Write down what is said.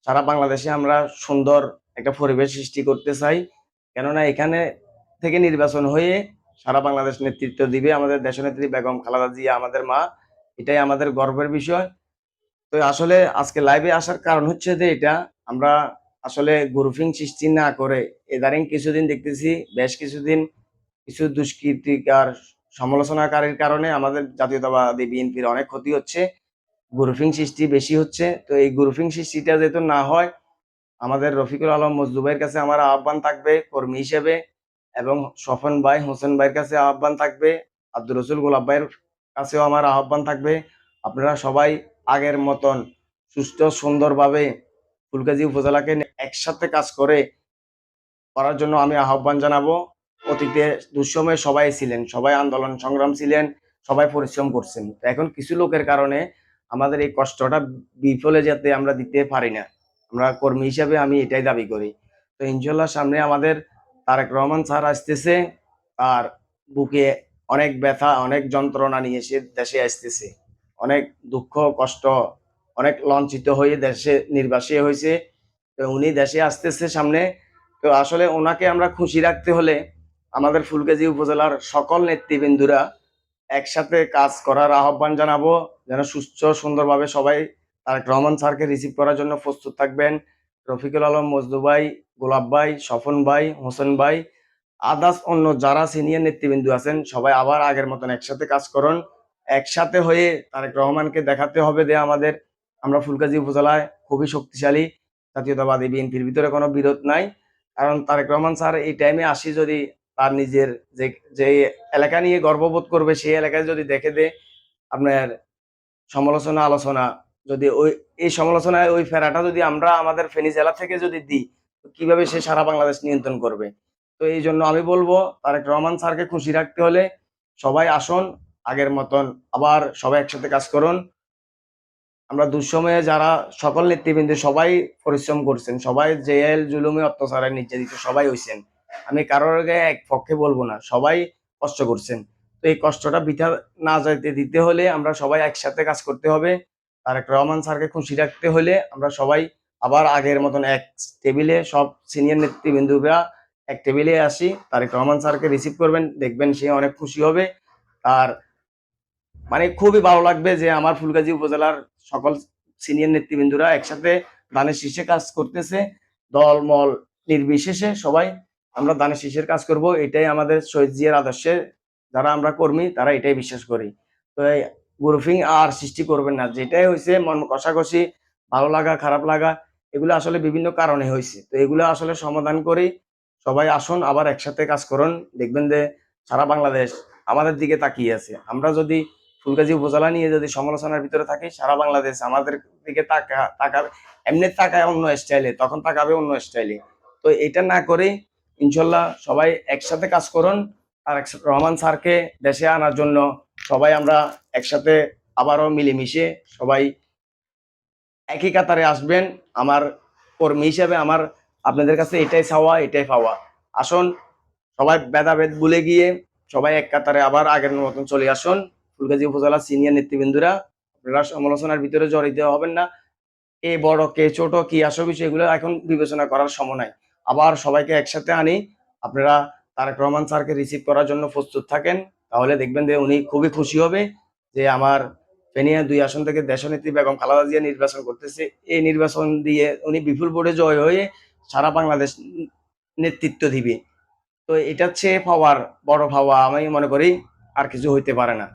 সারা বাংলাদেশে আমরা সুন্দর একটা পরিবেশ সৃষ্টি করতে চাই। কেননা এখানে থেকে নির্বাচন হয়ে সারা বাংলাদেশ নেতৃত্ব দিবে আমাদের দেশনেত্রী বেগম খালেদা জিয়া, আমাদের মা। এটাই আমাদের গর্বের বিষয়। তো আসলে আজকে লাইভে আসার কারণ হচ্ছে যে এটা আমরা আসলে গ্রুপিং সৃষ্টি না করে ইদানিং কিছুদিন দেখতেছি, বেশ কিছুদিন কিছু দুষ্কৃতিকার সমালোচনাকারীর কারণে আমাদের জাতীয়তাবাদী বিএনপির অনেক ক্ষতি হচ্ছে, গ্রুপিং সৃষ্টি বেশি হচ্ছে। তো এই গ্রুপিং সৃষ্টিটা যেহেতু না হয়, আমাদের রফিকুল আলম মজদু ভাইয়ের কাছে আমার আহ্বান থাকবে কর্মী হিসেবে, এবং স্বপন ভাই, হোসেন ভাইয়ের কাছে আহ্বান থাকবে, আব্দুর রসুল গোলাপ ভাইয়ের কাছেও আমার আহ্বান থাকবে, আপনারা সবাই আগের মতন সুষ্ঠু সুন্দরভাবে ফুলগাজী উপজেলাকে একসাথে কাজ করার জন্য আমি আহ্বান জানাবো। অতীতে দুঃসময়ে সবাই ছিলেন, সবাই আন্দোলন সংগ্রাম ছিলেন, সবাই পরিশ্রম করছেন। তো এখন কিছু লোকের কারণে আমাদের এই কষ্টটা বিফলে যাতে আমরা দিতে পারি না, আমরা কর্মী হিসাবে আমি এটাই দাবি করি। তো ইনশাল্লাহ সামনে আমাদের তারেক রহমান স্যার আসতেছে, আর বুকে অনেক ব্যথা, অনেক যন্ত্রণা নিয়ে সে দেশে আসতেছে, অনেক দুঃখ কষ্ট, অনেক লঞ্চিত হয়ে দেশে নির্বাসী হয়েছে। তো উনি দেশে আসতেছে সামনে। তো আসলে ওনাকে আমরা খুশি রাখতে হলে আমাদের ফুলগাজী উপজেলার সকল নেতৃবৃন্দুরা একসাথে কাজ করার আহ্বান জানাবো, যেন সুস্থ সুন্দরভাবে সবাই তারেক রহমান স্যারকে রিসিভ করার জন্য প্রস্তুত থাকবেন। রফিকুল আলম মজদু ভাই, গোলাপ ভাই, স্বপন ভাই, হোসেন ভাই, আদার্স অন্য যারা সিনিয়র নেতৃবৃন্দ আছেন সবাই আবার আগের মতন একসাথে কাজ করুন। একসাথে হয়ে তারেক রহমানকে দেখাতে হবে যে আমরা ফুলগাজী উপজেলায় খুবই শক্তিশালী, জাতীয়তাবাদী বিএনপির ভিতরে কোনো বিরোধ নাই। কারণ তারেক রহমান স্যার এই টাইমে আসি যদি তার নিজের যে যে এলাকা নিয়ে গর্ববোধ করবে, সেই এলাকায় যদি দেখে দে আপনার সমালোচনা আলোচনা, যদি ওই এই সমালোচনায় ওই ফেরাটা যদি আমরা আমাদের ফেনী জেলা থেকে যদি দিই, তো কিভাবে সে সারা বাংলাদেশ নিয়ন্ত্রণ করবে? তো এই জন্য আমি বলবো তারেক রহমান স্যারকে খুশি রাখতে হলে সবাই আসুন, আগের মতন আবার সবাই একসাথে কাজ করুন। আমরা দুঃসময়ে যারা সকল নেতৃবৃন্দ সবাই পরিশ্রম করছেন, সবাই জেল জুলুমে অত্যাচারে নির্যাতিত সবাই হয়েছেন, আমি কারোর আগে এক পক্ষে বলবো না, সবাই কষ্ট করছেন। তো এই কষ্টটা বৃথা না যাইতে দিতে হলে আমরা সবাই একসাথে কাজ করতে হবে। তারেক রহমান স্যারকে খুশি রাখতে হলে আমরা সবাই আবার আগের মতন এক টেবিলে সব সিনিয়র নেতৃবৃন্দরা এক টেবিলে আসি, তারেক রহমান স্যারকে রিসিভ করবেন, দেখবেন সে অনেক খুশি হবে। আর মানে খুবই ভালো লাগবে যে আমার ফুলগাজী উপজেলার সকল সিনিয়র নেতৃবৃন্দরা একসাথে ধানের শীষে কাজ করতেছে, দল মল নির্বিশেষে সবাই আমরা ধানের শীষের কাজ করব, এটাই আমাদের শহীদ জিয়ার আদর্শে যারা আমরা কর্মী তারা এটাই বিশ্বাস করি। তো এই গ্রুপিং আর সৃষ্টি করবেন না, যেটাই হয়েছে মন কষাকষি, ভালো লাগা খারাপ লাগা, এগুলো আসলে বিভিন্ন কারণে হয়েছে। তো এগুলো আসলে সমাধান করি, সবাই আসুন আবার একসাথে কাজ করুন, দেখবেন যে সারা বাংলাদেশ আমাদের দিকে তাকিয়ে আছে। আমরা যদি ফুলগাজী উপজেলা নিয়ে যদি সমালোচনার ভিতরে থাকি, সারা বাংলাদেশ আমাদের দিকে তাকাবে, এমনি তাকায় অন্য স্টাইলে, তখন তাকাবে অন্য স্টাইলে। তো এটা না করে ইনশাল্লাহ সবাই একসাথে কাজ করুন, আর রহমান স্যারকে দেশে আনার জন্য সবাই আমরা একসাথে আবারও মিলেমিশে সবাই একই কাতারে আসবেন। আমার কর্মী হিসেবে আমার আপনাদের কাছে এটাই চাওয়া, এটাই পাওয়া। আসুন সবাই ভেদাভেদ ভুলে গিয়ে সবাই এক কাতারে আবার আগের মতন চলে আসুন। ফুলগাজী উপজেলার সিনিয়র নেতৃবৃন্দরা আপনারা সমালোচনার ভিতরে জড়িত হবেন না, কে বড় কে ছোট কি আসল বিষয় এগুলো এখন বিবেচনা করার সময় নাই। আবার সবাইকে একসাথে আনি, আপনারা তারেক রহমান স্যারকে রিসিভ করার জন্য প্রস্তুত থাকেন, তাহলে দেখবেন যে উনি খুবই খুশি হবে যে আমার ফেনিয়া 2 আসন থেকে দেশনেত্রী বেগম খালেদা জিয়া নির্বাচন করতেছে। এই নির্বাচন দিয়ে উনি বিপুল ভোটে জয় হয়ে সারা বাংলাদেশ নেতৃত্ব দিবে। তো এটা হচ্ছে পাওয়ার, বড় পাওয়া আমি মনে করি আর কিছু হইতে পারে না।